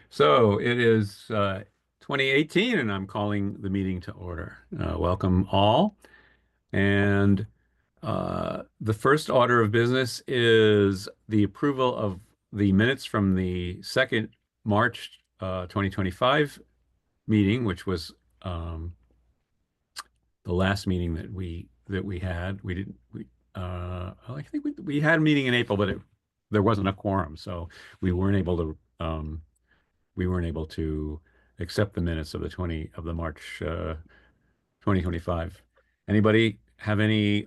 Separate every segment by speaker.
Speaker 1: So it is 2018, and I'm calling the meeting to order. Welcome all. And the first order of business is the approval of the minutes from the second March 2025 meeting, which was um, the last meeting that we had. We didn't we well, I think we had a meeting in April, but there wasn't a quorum, so we weren't able to we weren't able to accept the minutes of the March 2025. Anybody have any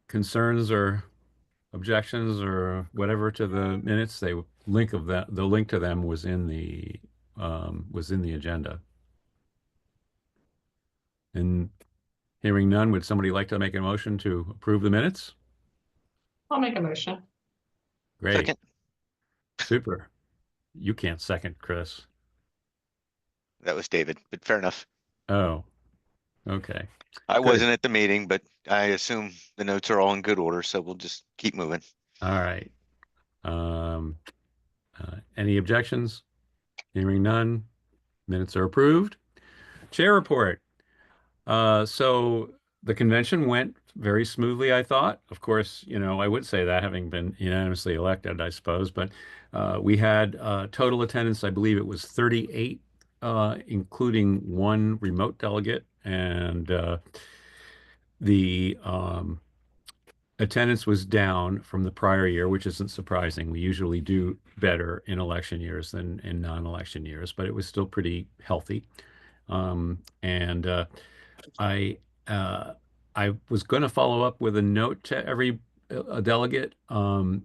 Speaker 1: concerns or objections or whatever to the minutes? The link to them was in the agenda. And hearing none, would somebody like to make a motion to approve the minutes?
Speaker 2: I'll make a motion.
Speaker 1: Great.
Speaker 3: Second,
Speaker 1: Super. You can't second, Chris.
Speaker 3: that was David, but fair enough.
Speaker 1: Oh, okay.
Speaker 3: I
Speaker 1: Good.
Speaker 3: wasn't at the meeting, but I assume the notes are all in good order, so we'll just keep moving.
Speaker 1: All right. Um, any objections? Hearing none, minutes are approved. Chair report. So the convention went very smoothly, I thought. Of course, I would say that having been unanimously elected, I suppose, but we had total attendance, I believe it was 38, including one remote delegate, and the attendance was down from the prior year, which isn't surprising. We usually do better in election years than in non-election years, but it was still pretty healthy. And I uh, I was going to follow up with a note to every delegate, and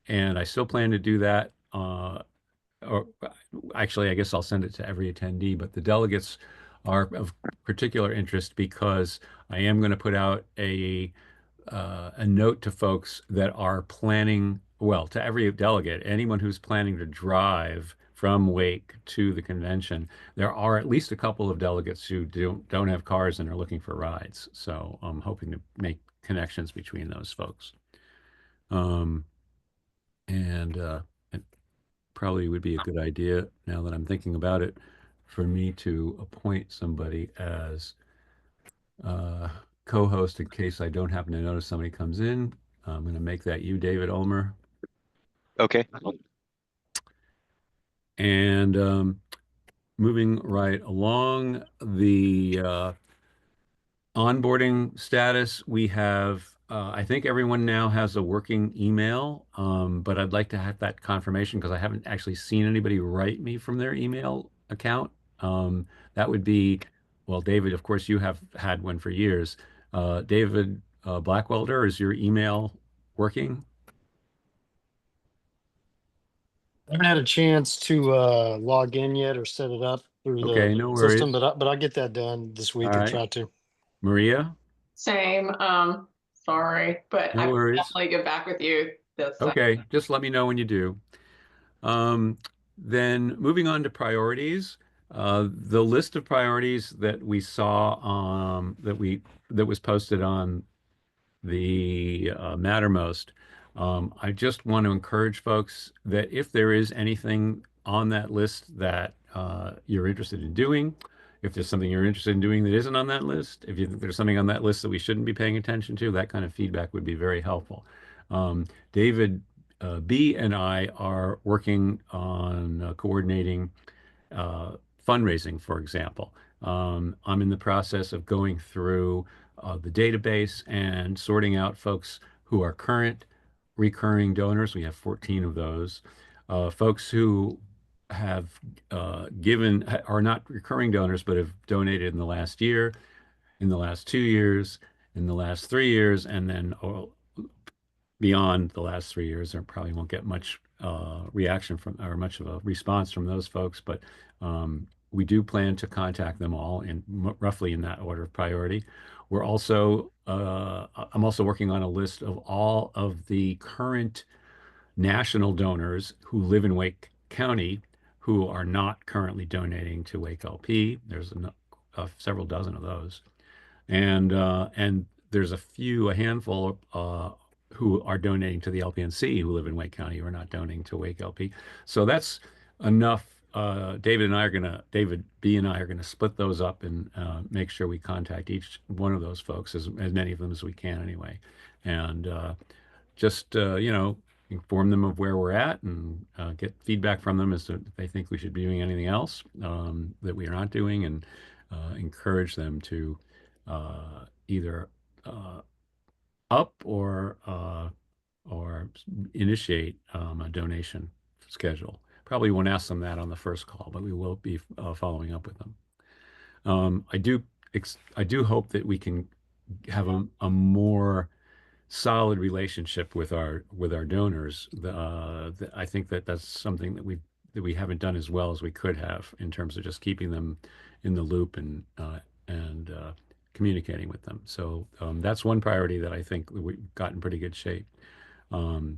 Speaker 1: I still plan to do that. Or actually, I guess I'll send it to every attendee. But the delegates are of particular interest because I am going to put out a note to folks that are planning, well, to every delegate, anyone who's planning to drive from Wake to the convention. There are at least a couple of delegates who don't have cars and are looking for rides. So I'm hoping to make connections between those folks. Um, and it probably would be a good idea, now that I'm thinking about it, for me to appoint somebody as uh, co-host in case I don't happen to notice somebody comes in. I'm going to make that you, David Ulmer.
Speaker 3: Okay.
Speaker 1: And moving right along, the onboarding status, we have, I think everyone now has a working email, but I'd like to have that confirmation because I haven't actually seen anybody write me from their email account. That would be, well, David, of course, you have had one for years. David Blackwelder, is your email working?
Speaker 4: I haven't had a chance to log in yet or set it up through the
Speaker 1: Okay, no
Speaker 4: system,
Speaker 1: worries.
Speaker 4: but I'll get that done this
Speaker 1: All
Speaker 4: week or
Speaker 1: right.
Speaker 4: try to.
Speaker 1: Maria,
Speaker 2: Same. Sorry, but
Speaker 1: no
Speaker 2: I will
Speaker 1: worries.
Speaker 2: definitely get back with you this second.
Speaker 1: Okay, just let me know when you do. Um, then moving on to priorities, the list of priorities that we saw that was posted on the Mattermost. I just want to encourage folks that if there is anything on that list that you're interested in doing, if there's something you're interested in doing that isn't on that list, if you think there's something on that list that we shouldn't be paying attention to, that kind of feedback would be very helpful. David B. and I are working on coordinating fundraising, for example. I'm in the process of going through the database and sorting out folks who are current recurring donors. We have 14 of those. Folks who have are not recurring donors, but have donated in the last year, in the last 2 years, in the last 3 years, and then beyond the last 3 years. There probably won't get much reaction from or much of a response from those folks, but we do plan to contact them all in roughly in that order of priority. I'm also working on a list of all of the current national donors who live in Wake County who are not currently donating to WakeLP. There's several dozen of those. And there's a handful who are donating to the LPNC who live in Wake County who are not donating to Wake LP. So that's enough David B and I are gonna split those up and make sure we contact each one of those folks, as many of them as we can anyway, and just inform them of where we're at and get feedback from them as to if they think we should be doing anything else that we are not doing, and encourage them to either uh, up or initiate a donation schedule. Probably won't ask them that on the first call, but we will be following up with them. I do hope that we can have a more solid relationship with our donors. I think that that's something that we haven't done as well as we could have in terms of just keeping them in the loop and communicating with them. So that's one priority that I think we've gotten pretty good shape. Um,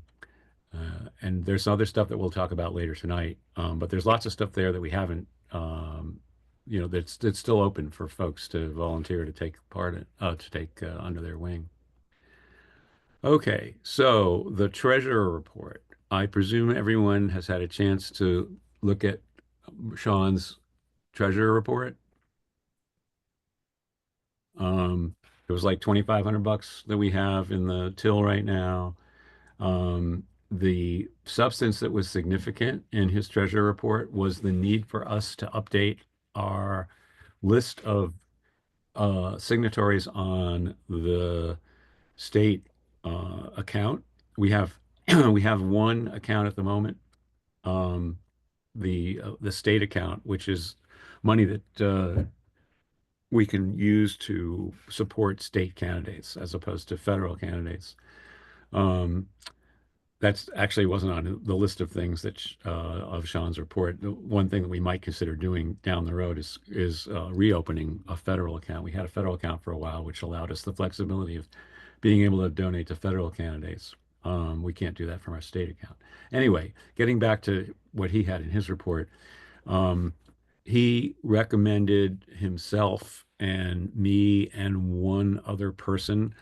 Speaker 1: and there's other stuff that we'll talk about later tonight. But there's lots of stuff there that we haven't, that's still open for folks to volunteer to take part in, to take under their wing. Okay, so the treasurer report. I presume everyone has had a chance to look at Sean's treasurer report. It was like 2,500 bucks that we have in the till right now. The substance that was significant in his treasurer report was the need for us to update our list of signatories on the state account. We have we have one account at the moment, the state account, which is money that we can use to support state candidates as opposed to federal candidates. Um, that's actually wasn't on the list of things that of Sean's report. The one thing that we might consider doing down the road is reopening a federal account. We had a federal account for a while, which allowed us the flexibility of being able to donate to federal candidates. We can't do that from our state account. Anyway, getting back to what he had in his report, um, he recommended himself and me and one other person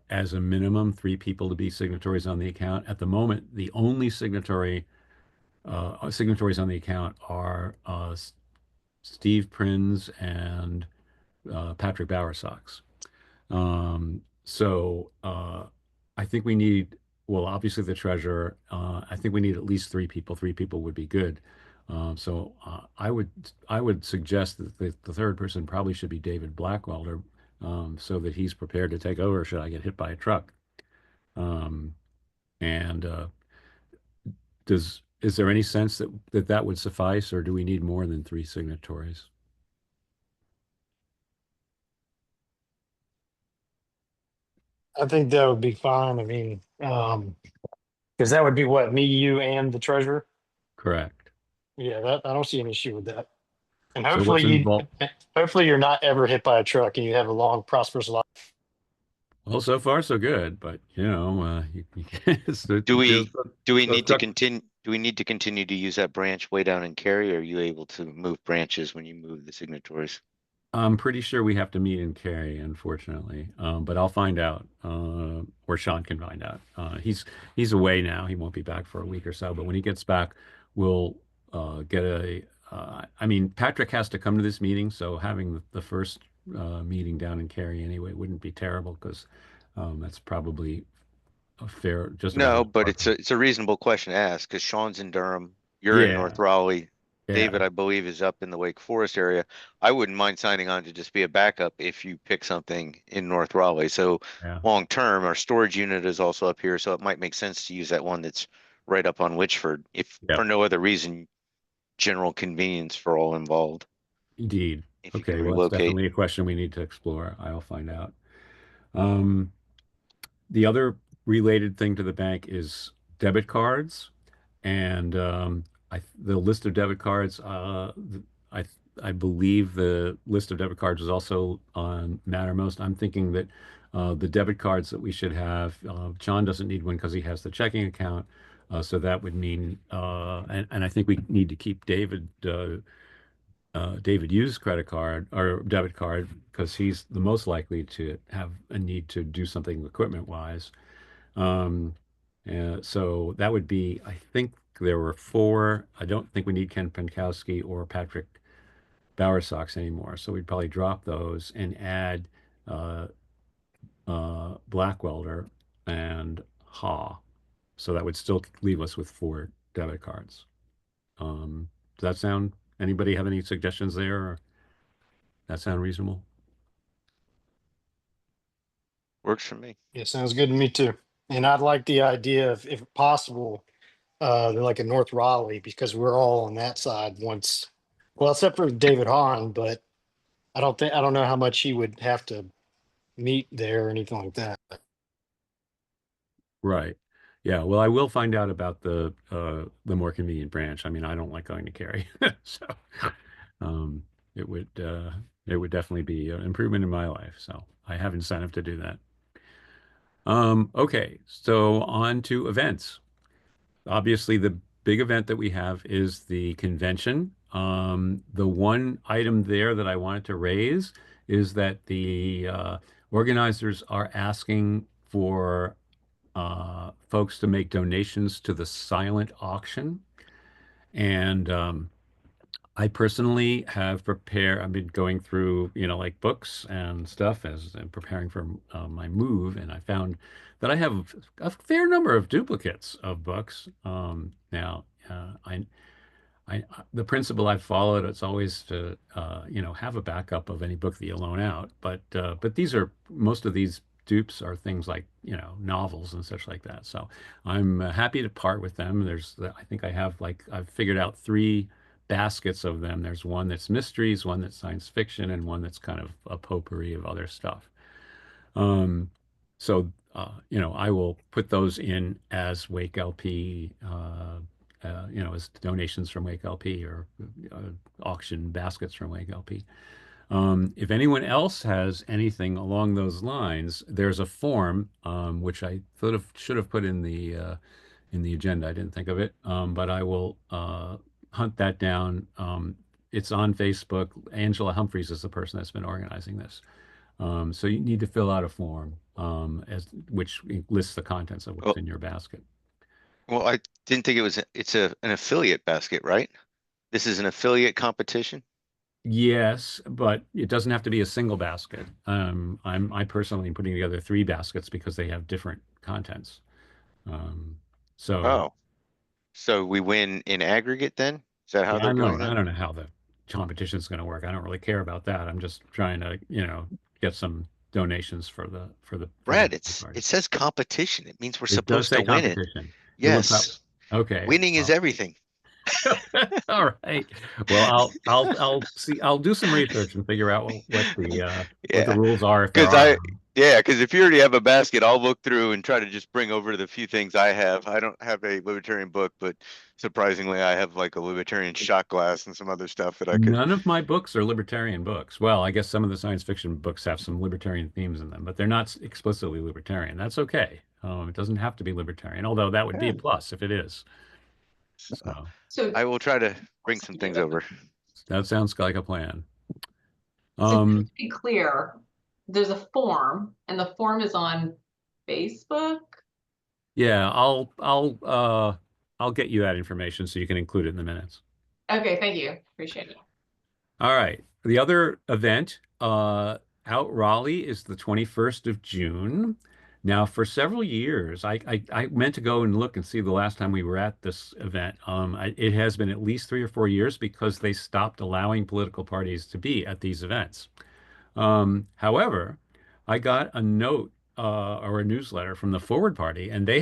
Speaker 1: as a minimum, three people to be signatories on the account. At the moment, the only signatories on the account are Steve Prins and Patrick Bowersox. So I think we need, well, obviously the treasurer. I think we need at least three people. Three people would be good. So I would suggest that the third person probably should be David Blackwelder, so that he's prepared to take over should I get hit by a truck. Um, and is there any sense that would suffice, or do we need more than three signatories?
Speaker 4: I think that would be fine. I mean, because that would be what, me, you, and the treasurer?
Speaker 1: Correct.
Speaker 4: Yeah, that I don't see an issue with that. And
Speaker 1: So what's involved?
Speaker 4: hopefully you're not ever hit by a truck and you have a long, prosperous life.
Speaker 1: Well, so far so good, but you can't,
Speaker 3: Do we, do we
Speaker 1: those
Speaker 3: need to
Speaker 1: truck-
Speaker 3: continue, do we need to continue to use that branch way down in Cary? Or are you able to move branches when you move the signatories?
Speaker 1: I'm pretty sure we have to meet in Cary, unfortunately. But I'll find out, or Sean can find out. He's away now. He won't be back for a week or so. But when he gets back, we'll get a. I mean, Patrick has to come to this meeting, so having the first meeting down in Cary anyway wouldn't be terrible because that's probably a fair, just about
Speaker 3: No,
Speaker 1: as
Speaker 3: but
Speaker 1: far.
Speaker 3: it's a reasonable question to ask, because Sean's in Durham, you're in
Speaker 1: Yeah,
Speaker 3: North Raleigh.
Speaker 1: yeah,
Speaker 3: David, I believe, is up in the Wake Forest area. I wouldn't mind signing on to just be a backup if you pick something in North Raleigh. So
Speaker 1: yeah,
Speaker 3: long term, our storage unit is also up here, so it might make sense to use that one that's right up on Witchford, if
Speaker 1: yeah.
Speaker 3: for no other reason, general convenience for all involved,
Speaker 1: Indeed.
Speaker 3: if you can
Speaker 1: Okay, well, that's
Speaker 3: relocate.
Speaker 1: definitely a question we need to explore. I'll find out. Um, The other related thing to the bank is debit cards, and the list of debit cards. I I believe the list of debit cards is also on Mattermost. I'm thinking that the debit cards that we should have. John doesn't need one because he has the checking account, so that would mean, and I think we need to keep David Hughes' credit card or debit card because he's the most likely to have a need to do something equipment wise. Um, so that would be, I think, there were four. I don't think we need Ken Pankowski or Patrick Bowersox anymore. So we'd probably drop those and add uh, Blackwelder and Ha. So that would still leave us with four debit cards. Does that sound, anybody have any suggestions there? Or that sound reasonable?
Speaker 3: Works for me.
Speaker 4: Yeah, sounds good to me too. And I'd like the idea of, if possible, like a North Raleigh, because we're all on that side once. Well, except for David Hahn, but I don't know how much he would have to meet there or anything like that.
Speaker 1: Right. Yeah. Well, I will find out about the more convenient branch. I mean, I don't like going to Cary, so um, it would it would definitely be an improvement in my life. So I have incentive to do that. Okay, so on to events. Obviously, the big event that we have is the convention. The one item there that I wanted to raise is that the organizers are asking for folks to make donations to the silent auction. And I personally have prepared, I've been going through, like books and stuff as I'm preparing for my move. And I found that I have a fair number of duplicates of books. Now, the principle I've followed, it's always to, have a backup of any book that you loan out. But most of these dupes are things like, novels and such like that. So I'm happy to part with them. I think I've figured out three baskets of them. There's one that's mysteries, one that's science fiction, and one that's kind of a potpourri of other stuff. Um, I will put those in as WakeLP, as donations from WakeLP or auction baskets from WakeLP. If anyone else has anything along those lines, there's a form which I thought of should have put in the agenda. I didn't think of it, but I will hunt that down. It's on Facebook. Angela Humphreys is the person that's been organizing this. So you need to fill out a form which lists the contents of what's
Speaker 3: Well,
Speaker 1: in your basket.
Speaker 3: well, I didn't think it's an affiliate basket, right? This is an affiliate competition.
Speaker 1: Yes, but it doesn't have to be a single basket. I personally am putting together three baskets because they have different contents. Um, so
Speaker 3: Oh, so we win in aggregate then? Is that how
Speaker 1: yeah,
Speaker 3: they're doing
Speaker 1: I
Speaker 3: that?
Speaker 1: don't know how the competition is going to work. I don't really care about that. I'm just trying to, get some donations for the
Speaker 3: Brad,
Speaker 1: party.
Speaker 3: it says competition. It means we're
Speaker 1: It does
Speaker 3: supposed to
Speaker 1: say
Speaker 3: win it.
Speaker 1: competition. It would probably,
Speaker 3: Yes.
Speaker 1: okay.
Speaker 3: Winning is
Speaker 1: Well,
Speaker 3: everything.
Speaker 1: all right. Well, I'll see. I'll do some research and figure out what the
Speaker 3: Yeah.
Speaker 1: rules are if there
Speaker 3: Because
Speaker 1: are.
Speaker 3: yeah, because if you already have a basket, I'll look through and try to just bring over the few things I have. I don't have a libertarian book, but surprisingly, I have like a libertarian shot glass and some other stuff that I could.
Speaker 1: None of my books are libertarian books. Well, I guess some of the science fiction books have some libertarian themes in them, but they're not explicitly libertarian. That's okay. It doesn't have to be libertarian, although that would be a
Speaker 3: Yeah.
Speaker 1: plus if it is.
Speaker 3: So
Speaker 1: So
Speaker 2: So,
Speaker 3: I will try to bring
Speaker 2: just
Speaker 3: some
Speaker 2: to be
Speaker 3: things over.
Speaker 1: that sounds like a plan.
Speaker 2: so just to
Speaker 1: Um,
Speaker 2: be clear, there's a form and the form is on Facebook.
Speaker 1: yeah, I'll get you that information so you can include it in the minutes.
Speaker 2: Okay, thank you. Appreciate it.
Speaker 1: All right. The other event out Raleigh is the 21st of June. Now, for several years, I meant to go and look and see the last time we were at this event. It has been at least 3 or 4 years because they stopped allowing political parties to be at these events. However, I got a note or a newsletter from the Forward Party, and they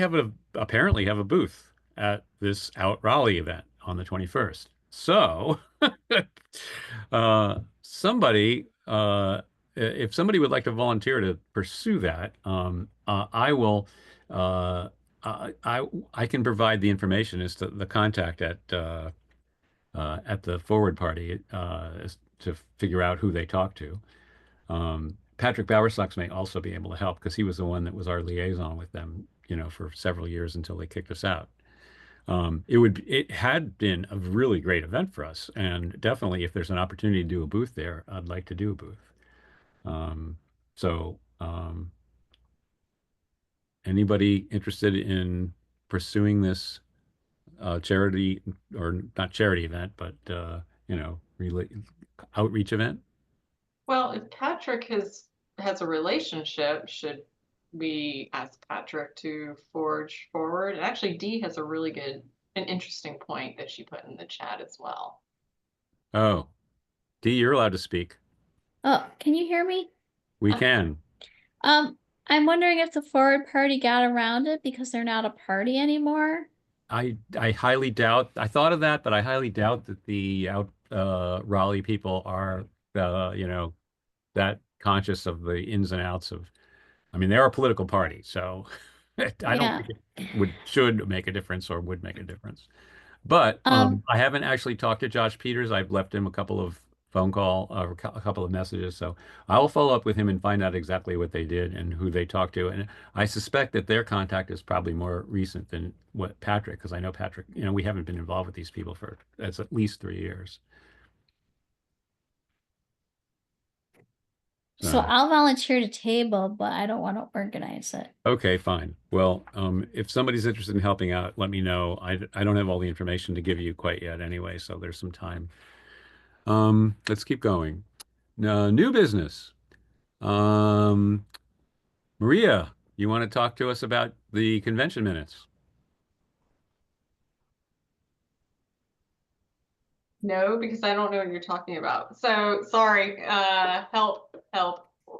Speaker 1: apparently have a booth at this Out Raleigh event on the 21st. So, if somebody would like to volunteer to pursue that, I will. I can provide the information as to the contact at the Forward Party to figure out who they talk to. Patrick Bowersox may also be able to help because he was the one that was our liaison with them, for several years until they kicked us out. It had been a really great event for us, and definitely if there's an opportunity to do a booth there, I'd like to do a booth. Um, so, anybody interested in pursuing this charity, or not charity event, but relate outreach event.
Speaker 2: Well, if Patrick has a relationship, should we ask Patrick to forge forward? And actually, Dee has a really good, an interesting point that she put in the chat as well.
Speaker 1: Oh, Dee, you're allowed to speak.
Speaker 5: Oh, can you hear me?
Speaker 1: We can.
Speaker 5: Um, I'm wondering if the forward party got around it because they're not a party anymore.
Speaker 1: I highly doubt. I thought of that, but I highly doubt that the out Raleigh people are that conscious of the ins and outs of. I mean, they're a political party, so I don't
Speaker 5: Yeah.
Speaker 1: think it should make a difference or would make a difference. But
Speaker 5: Um,
Speaker 1: I haven't actually talked to Josh Peters. I've left him a couple of phone call or a couple of messages. So I will follow up with him and find out exactly what they did and who they talked to. And I suspect that their contact is probably more recent than what Patrick, because I know Patrick, we haven't been involved with these people for it's at least 3 years.
Speaker 5: so
Speaker 1: So,
Speaker 5: I'll volunteer to table, but I don't want to organize it.
Speaker 1: okay, fine. Well, if somebody's interested in helping out, let me know. I don't have all the information to give you quite yet anyway, so there's some time. Let's keep going. New business. Um, Maria, you want to talk to us about the convention minutes?
Speaker 2: No, because I don't know what you're talking about. So sorry, help.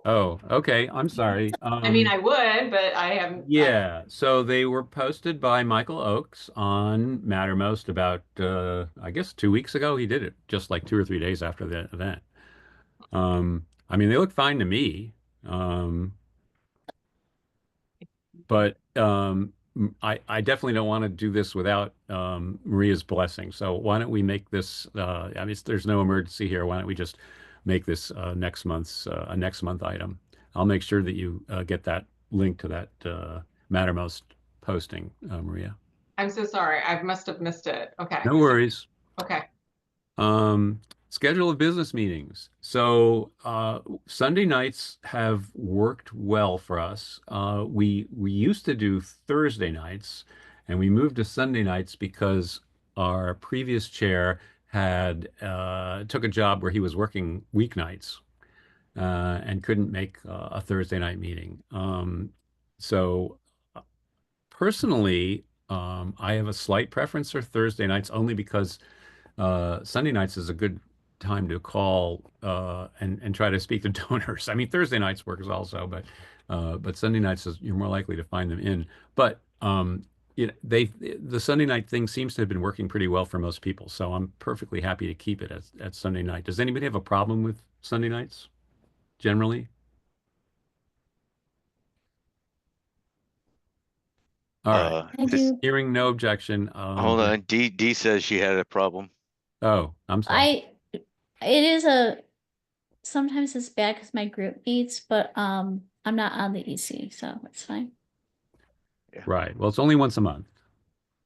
Speaker 1: Oh, okay. I'm sorry.
Speaker 2: I mean, I would, but I haven't.
Speaker 1: Yeah. So they were posted by Michael Oakes on Mattermost about, I guess 2 weeks ago. He did it just like 2 or 3 days after the event. I mean, they look fine to me. Um, but I definitely don't want to do this without Maria's blessing. So why don't we make this? I mean, there's no emergency here. Why don't we just make this next month's a next month item? I'll make sure that you get that link to that Mattermost posting, Maria.
Speaker 2: I'm so sorry. I must have missed it. Okay.
Speaker 1: No worries.
Speaker 2: Okay.
Speaker 1: Um, Schedule of business meetings. So Sunday nights have worked well for us. We used to do Thursday nights, and we moved to Sunday nights because our previous chair had took a job where he was working weeknights and couldn't make a Thursday night meeting. So personally, I have a slight preference for Thursday nights only because Sunday nights is a good time to call and try to speak to donors. I mean, Thursday nights works also, but Sunday nights is you're more likely to find them in. But the Sunday night thing seems to have been working pretty well for most people, so I'm perfectly happy to keep it at Sunday night. Does anybody have a problem with Sunday nights generally? All right.
Speaker 3: Uh,
Speaker 5: I
Speaker 3: this,
Speaker 5: do.
Speaker 1: Hearing no objection.
Speaker 3: hold on. D says she had a problem.
Speaker 1: Oh, I'm sorry.
Speaker 5: It is sometimes it's bad because my group meets, but I'm not on the EC, so it's fine.
Speaker 3: Yeah.
Speaker 1: Right. Well, it's only once a month.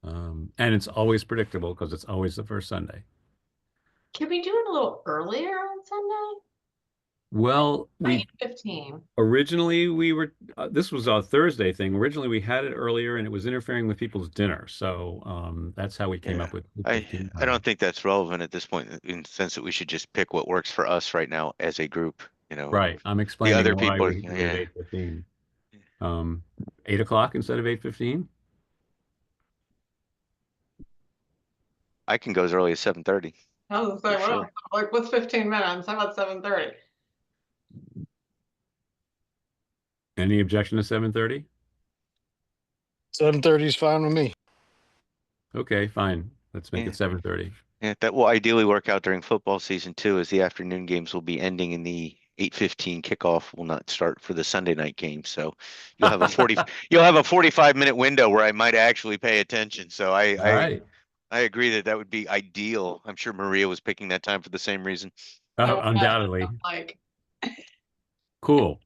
Speaker 1: And it's always predictable because it's always the first Sunday.
Speaker 2: Can we do it a little earlier on Sunday?
Speaker 1: Well, we
Speaker 2: 9:15.
Speaker 1: originally we were this was a Thursday thing. Originally we had it earlier and it was interfering with people's dinner. So that's how we came
Speaker 3: Yeah.
Speaker 1: up with
Speaker 3: I
Speaker 1: 15
Speaker 3: I don't think that's relevant at this point in the sense that we should just pick what works for us right now as a group.
Speaker 1: Right. I'm
Speaker 3: The
Speaker 1: explaining
Speaker 3: other
Speaker 1: why
Speaker 3: people,
Speaker 1: we went with
Speaker 3: yeah.
Speaker 1: 8:15. 8 o'clock instead of 8:15?
Speaker 3: I can go as early as 7:30.
Speaker 2: I was gonna say,
Speaker 3: For
Speaker 2: well,
Speaker 3: sure.
Speaker 2: like, what's 15 minutes? How about 7:30?
Speaker 1: Any objection to 7:30?
Speaker 4: 7:30 is fine with me.
Speaker 1: Okay, fine. Let's make
Speaker 3: Yeah.
Speaker 1: it 7:30.
Speaker 3: Yeah, that will ideally work out during football season too, as the afternoon games will be ending and the 8:15 kickoff will not start for the Sunday night game. So you'll have a 45-minute window where I might actually pay attention. So
Speaker 1: All right.
Speaker 3: I agree that that would be ideal. I'm sure Maria was picking that time for the same reason.
Speaker 1: Undoubtedly.
Speaker 2: Like,
Speaker 1: Cool.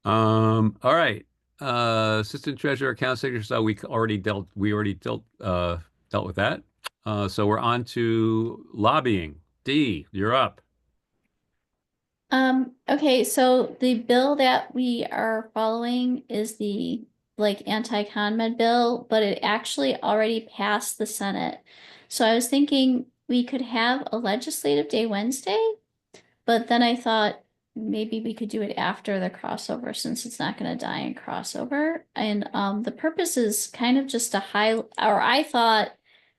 Speaker 1: All right. Assistant treasurer, account secretary. So we already dealt with that. So we're on to lobbying. D, you're up.
Speaker 5: Okay, so the bill that we are following is the like anti-con bill, but it actually already passed the Senate. So I was thinking we could have a legislative day Wednesday, but then I thought maybe we could do it after the crossover since it's not going to die in crossover. And the purpose is kind of just to highlight, or I thought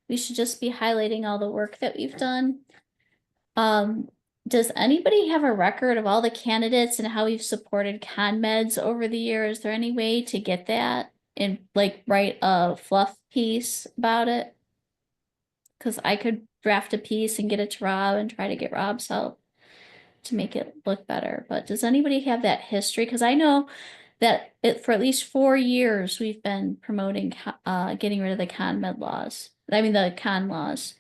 Speaker 5: we should just be highlighting all the work that we've done. Um, does anybody have a record of all the candidates and how we've supported ConMeds over the years? Is there any way to get that and like write a fluff piece about it? Because I could draft a piece and get it to Rob and try to get Rob's help to make it look better. But does anybody have that history? Because I know that for at least 4 years we've been promoting getting rid of the ConMed laws. I mean the con laws.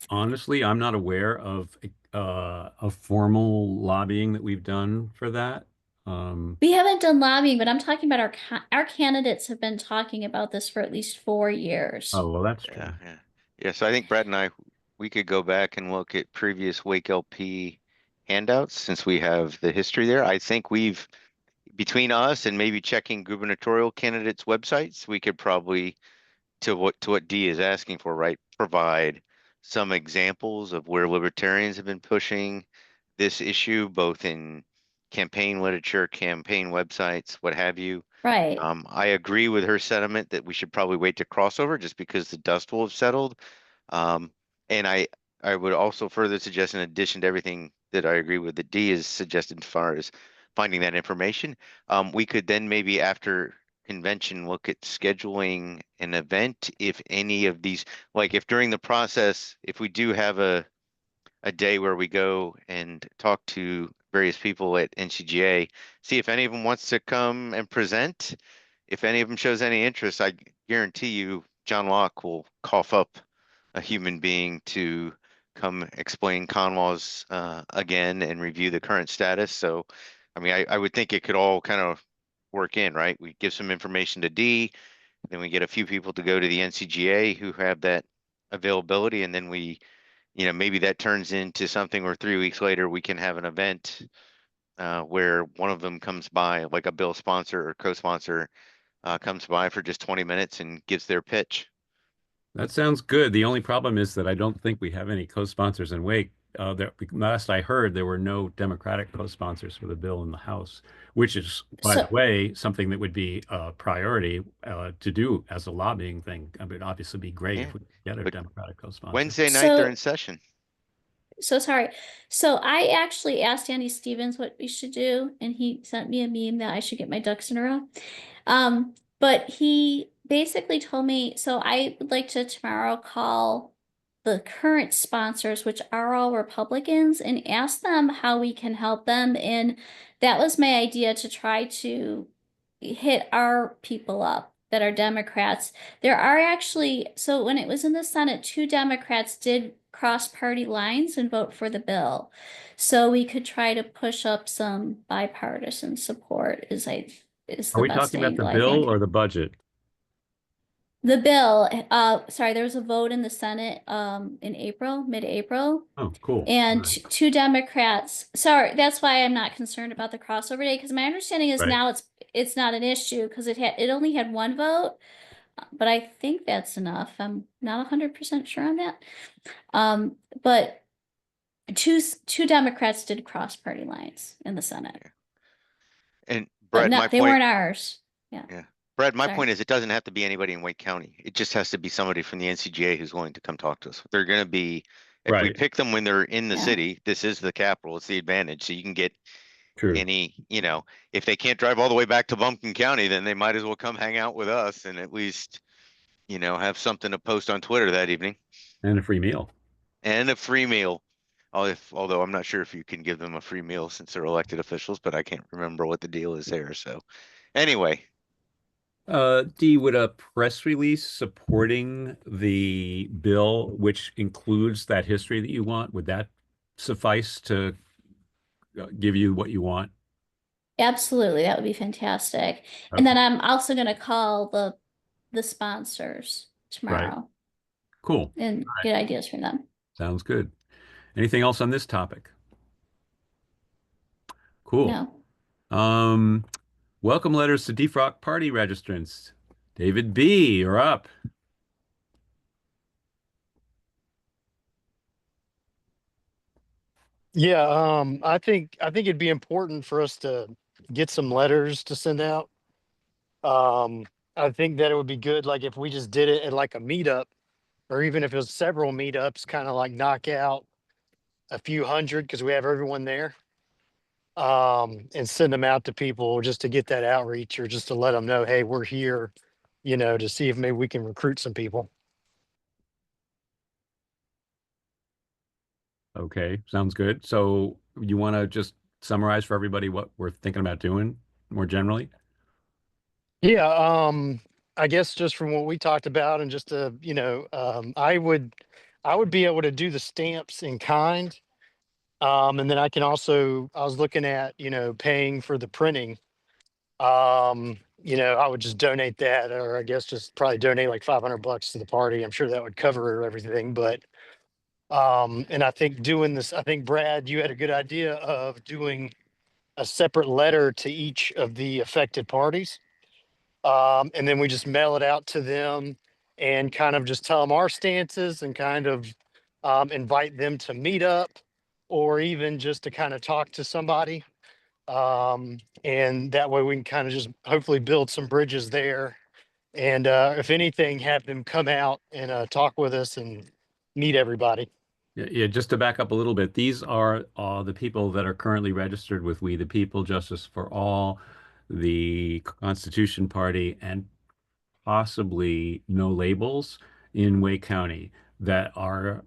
Speaker 1: Honestly, I'm not aware of formal lobbying that we've done for that.
Speaker 5: We haven't done lobbying, but I'm talking about our candidates have been talking about this for at least 4 years.
Speaker 1: Oh, well, that's
Speaker 3: Yeah,
Speaker 1: true.
Speaker 3: yeah. Yeah, so I think Brett and I, we could go back and look at previous WakeLP handouts since we have the history there. I think we've, between us and maybe checking gubernatorial candidates' websites, we could probably, to what D is asking for, right, provide some examples of where libertarians have been pushing this issue, both in campaign literature, campaign websites, what have you.
Speaker 5: Right.
Speaker 3: I agree with her sentiment that we should probably wait to crossover just because the dust will have settled. Um, and I would also further suggest, in addition to everything that I agree with that D is suggested as far as finding that information, we could then maybe after convention look at scheduling an event if any of these, like if during the process, if we do have a day where we go and talk to various people at NCGA, see if any of them wants to come and present. If any of them shows any interest, I guarantee you John Locke will cough up a human being to come explain con laws again and review the current status. So, I mean, I would think it could all kind of work in, right? We give some information to D, then we get a few people to go to the NCGA who have that availability, and then we, maybe that turns into something where 3 weeks later we can have an event where one of them comes by, like a bill sponsor or co-sponsor, comes by for just 20 minutes and gives their pitch.
Speaker 1: That sounds good. The only problem is that I don't think we have any co-sponsors in Wake. Last I heard, there were no Democratic co-sponsors for the bill in the House, which is, by the
Speaker 5: So
Speaker 1: way, something that would be a priority to do as a lobbying thing. I mean, obviously, be great
Speaker 3: Yeah,
Speaker 1: if we could get a
Speaker 3: but
Speaker 1: Democratic co-sponsor.
Speaker 3: Wednesday night they're in
Speaker 5: so
Speaker 3: session.
Speaker 5: So sorry. So I actually asked Andy Stevens what we should do, and he sent me a meme that I should get my ducks in a row. But he basically told me, so I would like to tomorrow call the current sponsors, which are all Republicans, and ask them how we can help them. And that was my idea to try to hit our people up that are Democrats. There are actually, so when it was in the Senate, 2 Democrats did cross party lines and vote for the bill. So we could try to push up some bipartisan support is
Speaker 1: Are
Speaker 5: the
Speaker 1: we
Speaker 5: best
Speaker 1: talking about the
Speaker 5: angle, I
Speaker 1: bill
Speaker 5: think.
Speaker 1: or the budget?
Speaker 5: The bill, sorry, there was a vote in the Senate in April, mid-April.
Speaker 1: Oh, cool. All
Speaker 5: And
Speaker 1: right.
Speaker 5: 2 Democrats, sorry, that's why I'm not concerned about the crossover day, because my understanding is
Speaker 1: Right.
Speaker 5: now it's not an issue because it only had 1 vote, but I think that's enough. I'm not 100% sure on that. But two Democrats did cross party lines in the Senate,
Speaker 3: And
Speaker 5: but
Speaker 3: Brett, my
Speaker 5: not they
Speaker 3: point,
Speaker 5: weren't ours. Yeah,
Speaker 3: yeah, Brett, my
Speaker 5: sorry.
Speaker 3: point is it doesn't have to be anybody in Wake County. It just has to be somebody from the NCGA who's willing to come talk to us. They're going to be, if we
Speaker 1: Right.
Speaker 3: pick them when they're in the
Speaker 5: Yeah.
Speaker 3: city, this is the capital. It's the advantage. So you can get
Speaker 1: True.
Speaker 3: any, if they can't drive all the way back to Bumpkin County, then they might as well come hang out with us and at least, have something to post on Twitter that evening
Speaker 1: And a free meal.
Speaker 3: and a free meal. Although I'm not sure if you can give them a free meal since they're elected officials, but I can't remember what the deal is there. So anyway,
Speaker 1: D, would a press release supporting the bill, which includes that history that you want, would that suffice to give you what you want?
Speaker 5: Absolutely, that would be fantastic. And
Speaker 1: Okay.
Speaker 5: then I'm also going to call the sponsors
Speaker 1: Right.
Speaker 5: tomorrow
Speaker 1: Cool. All
Speaker 5: and
Speaker 1: right.
Speaker 5: get ideas from them.
Speaker 1: Sounds good. Anything else on this topic? Cool.
Speaker 5: No.
Speaker 1: Um, Welcome letters to defrock party registrants. David B., you're up.
Speaker 4: Yeah, I think it'd be important for us to get some letters to send out. Um, I think that it would be good, like if we just did it at like a meetup, or even if it was several meetups, kind of like knock out a few hundred because we have everyone there. And send them out to people just to get that outreach or just to let them know, hey, we're here, to see if maybe we can recruit some people.
Speaker 1: Okay, sounds good. So you want to just summarize for everybody what we're thinking about doing more generally?
Speaker 4: Yeah, I guess just from what we talked about and just I would be able to do the stamps in kind. And then I was looking at, paying for the printing. I would just donate that, or I guess just probably donate like $500 to the party. I'm sure that would cover everything, but and I think doing this, I think Brad, you had a good idea of doing a separate letter to each of the affected parties. And then we just mail it out to them and kind of just tell them our stances and kind of invite them to meet up or even just to kind of talk to somebody. And that way we can kind of just hopefully build some bridges there. And if anything, have them come out and talk with us and meet everybody.
Speaker 1: Yeah, yeah, just to back up a little bit, these are the people that are currently registered with We the People, Justice for All, the Constitution Party, and possibly No Labels in Wake County that are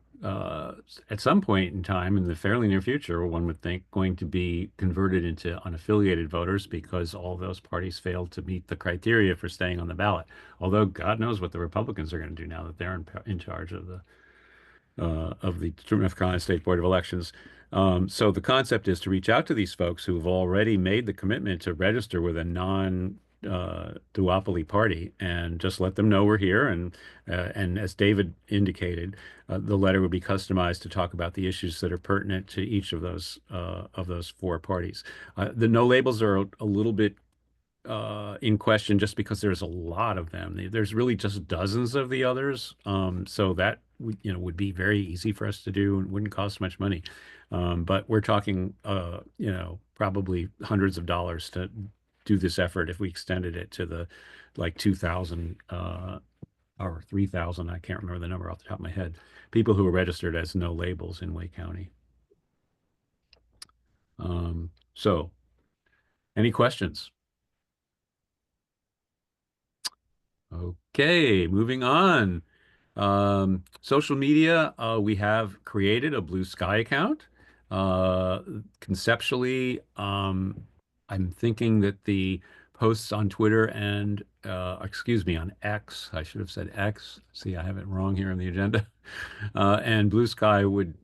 Speaker 1: at some point in time in the fairly near future, one would think, going to be converted into unaffiliated voters because all those parties failed to meet the criteria for staying on the ballot. Although God knows what the Republicans are going to do now that they're in charge of the North Carolina State Board of Elections. So the concept is to reach out to these folks who have already made the commitment to register with a non duopoly party and just let them know we're here. And as David indicated, the letter would be customized to talk about the issues that are pertinent to each of those four parties. The no labels are a little bit in question just because there's a lot of them. There's really just dozens of the others. So that would be very easy for us to do and wouldn't cost much money. But we're talking probably hundreds of dollars to do this effort if we extended it to the like 2,000 or 3,000, I can't remember the number off the top of my head, people who are registered as no labels in Wake County. So any questions? Okay, moving on. Social media, we have created a Blue Sky account. Uh, Conceptually, I'm thinking that the posts on Twitter and, excuse me, on X, I should have said X. See, I have it wrong here in the agenda. And Blue Sky would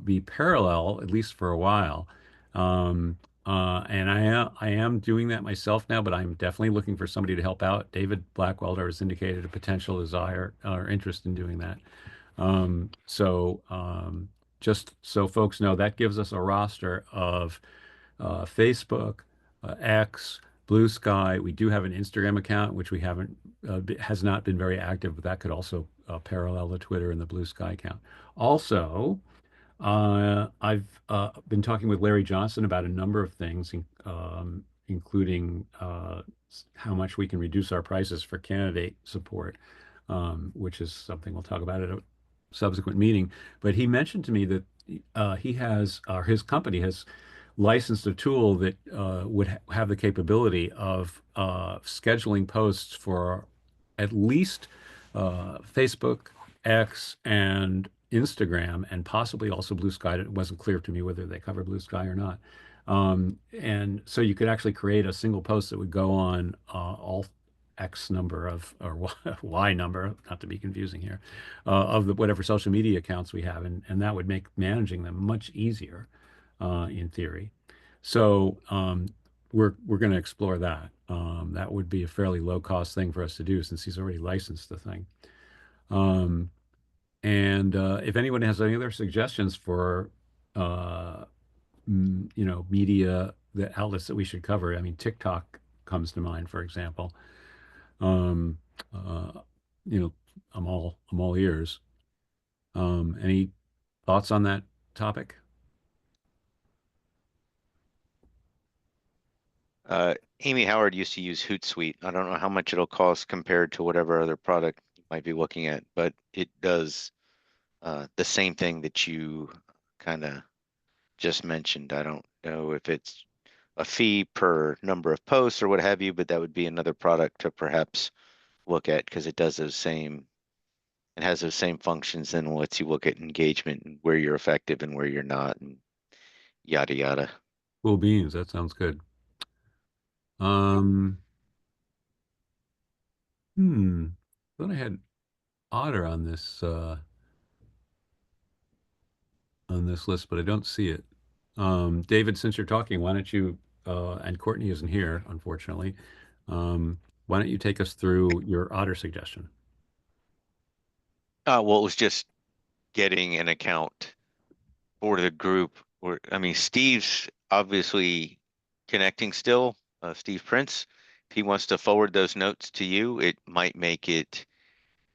Speaker 1: be parallel, at least for a while. Um, and I am doing that myself now, but I'm definitely looking for somebody to help out. David Blackwelder has indicated a potential desire or interest in doing that. Just so folks know, that gives us a roster of Facebook, X, Blue Sky. We do have an Instagram account, which we haven't has not been very active, but that could also parallel the Twitter and the Blue Sky account. Also, I've been talking with Larry Johnson about a number of things, including how much we can reduce our prices for candidate support, which is something we'll talk about at a subsequent meeting. But he mentioned to me that he has, or his company has licensed a tool that would have the capability of scheduling posts for at least Facebook, X, and Instagram, and possibly also Blue Sky. It wasn't clear to me whether they cover Blue Sky or not. And so you could actually create a single post that would go on all X number of, or Y number, not to be confusing here, of whatever social media accounts we have, and that would make managing them much easier in theory. So we're going to explore that. That would be a fairly low cost thing for us to do since he's already licensed the thing. Um, and if anyone has any other suggestions for media, the outlets that we should cover, I mean, TikTok comes to mind, for example. Um, uh, you know, I'm all ears. Any thoughts on that topic?
Speaker 3: Amy Howard used to use Hootsuite. I don't know how much it'll cost compared to whatever other product you might be looking at, but it does the same thing that you kind of just mentioned. I don't know if it's a fee per number of posts or what have you, but that would be another product to perhaps look at because it has those same functions and lets you look at engagement and where you're effective and where you're not and yada yada.
Speaker 1: Cool beans. That sounds good. Um, hmm. Thought I had Otter on this list, but I don't see it. David, since you're talking, why don't you, and Courtney isn't here, unfortunately, why don't you take us through your Otter suggestion?
Speaker 3: Well, it was just getting an account for the group. Or I mean, Steve's obviously connecting still. Steve Prince, if he wants to forward those notes to you, it might make it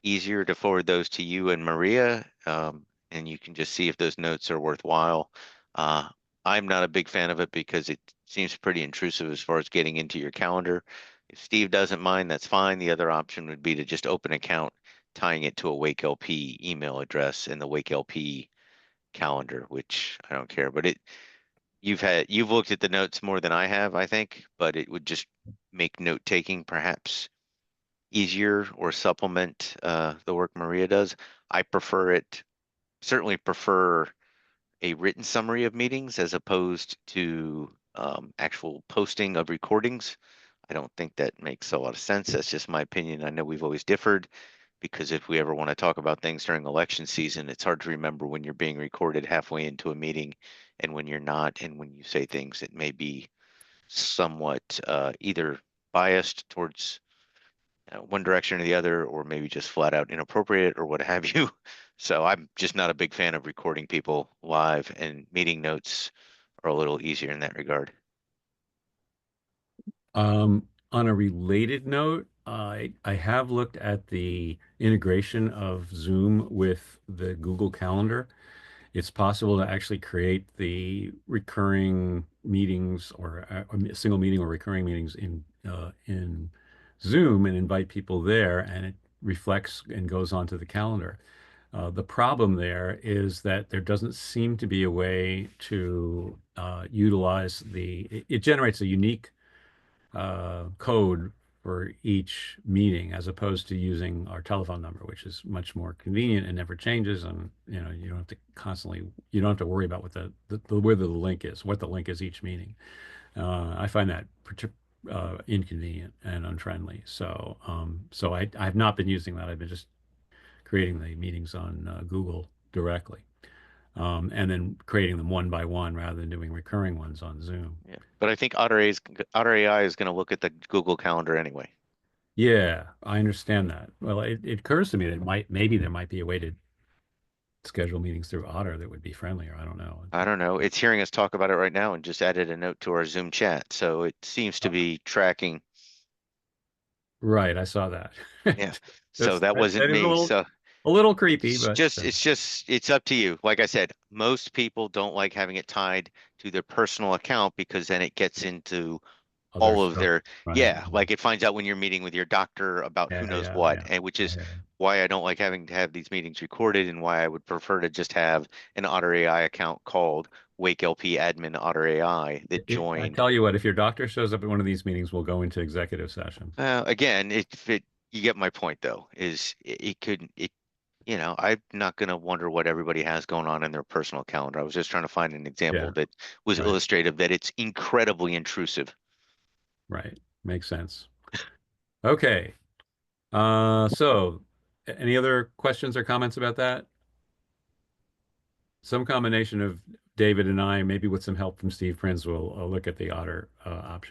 Speaker 3: easier to forward those to you and Maria, and you can just see if those notes are worthwhile. Uh, I'm not a big fan of it because it seems pretty intrusive as far as getting into your calendar. If Steve doesn't mind, that's fine. The other option would be to just open an account, tying it to a WakeLP email address in the WakeLP calendar, which I don't care. But you've looked at the notes more than I have, I think, but it would just make note taking perhaps easier or supplement the work Maria does. I prefer it, certainly prefer a written summary of meetings as opposed to actual posting of recordings. I don't think that makes a lot of sense. That's just my opinion. I know we've always differed because if we ever want to talk about things during election season, it's hard to remember when you're being recorded halfway into a meeting and when you're not, and when you say things that may be somewhat either biased towards one direction or the other, or maybe just flat out inappropriate or what have you. So I'm just not a big fan of recording people live, and meeting notes are a little easier in that regard.
Speaker 1: On a related note, I have looked at the integration of Zoom with the Google Calendar. It's possible to actually create the recurring meetings or a single meeting or recurring meetings in Zoom and invite people there, and it reflects and goes onto the calendar. The problem there is that there doesn't seem to be a way to utilize it generates a unique code for each meeting as opposed to using our telephone number, which is much more convenient and never changes. And you don't have to you don't have to worry about where the link is, what the link is each meeting. I find that inconvenient and unfriendly. So I have not been using that. I've been just creating the meetings on Google directly, and then creating them one by one rather than doing recurring ones on Zoom.
Speaker 3: Yeah, but I think Otter AI is going to look at the Google Calendar anyway.
Speaker 1: Yeah, I understand that. Well, it occurs to me that maybe there might be a way to schedule meetings through Otter that would be friendlier. I don't know.
Speaker 3: I don't know. It's hearing us talk about it right now and just added a note to our Zoom chat, so it seems to be tracking.
Speaker 1: Right, I saw that.
Speaker 3: Yeah, so that
Speaker 1: That
Speaker 3: wasn't
Speaker 1: is
Speaker 3: me. So
Speaker 1: a little creepy, but
Speaker 3: it's up to you. Like I said, most people don't like having it tied to their personal account because then it gets into
Speaker 1: other
Speaker 3: all of
Speaker 1: stuff.
Speaker 3: their,
Speaker 1: Right.
Speaker 3: yeah, like it finds out when you're meeting with your doctor about who
Speaker 1: Yeah,
Speaker 3: knows
Speaker 1: yeah,
Speaker 3: what,
Speaker 1: yeah.
Speaker 3: and which
Speaker 1: I
Speaker 3: is
Speaker 1: hear you.
Speaker 3: why I don't like having to have these meetings recorded and why I would prefer to just have an Otter AI account called WakeLP Admin Otter AI that
Speaker 1: I
Speaker 3: join.
Speaker 1: tell you what, if your doctor shows up at one of these meetings, we'll go into executive session.
Speaker 3: Again, you get my point though, is it could, I'm not going to wonder what everybody has going on in their personal calendar. I was just trying to find an example
Speaker 1: Yeah,
Speaker 3: that was
Speaker 1: right,
Speaker 3: illustrative that it's incredibly intrusive.
Speaker 1: right. Makes sense. Okay. So any other questions or comments about that? Some combination of David and I, maybe with some help from Steve Prinz, will look at the Otter option.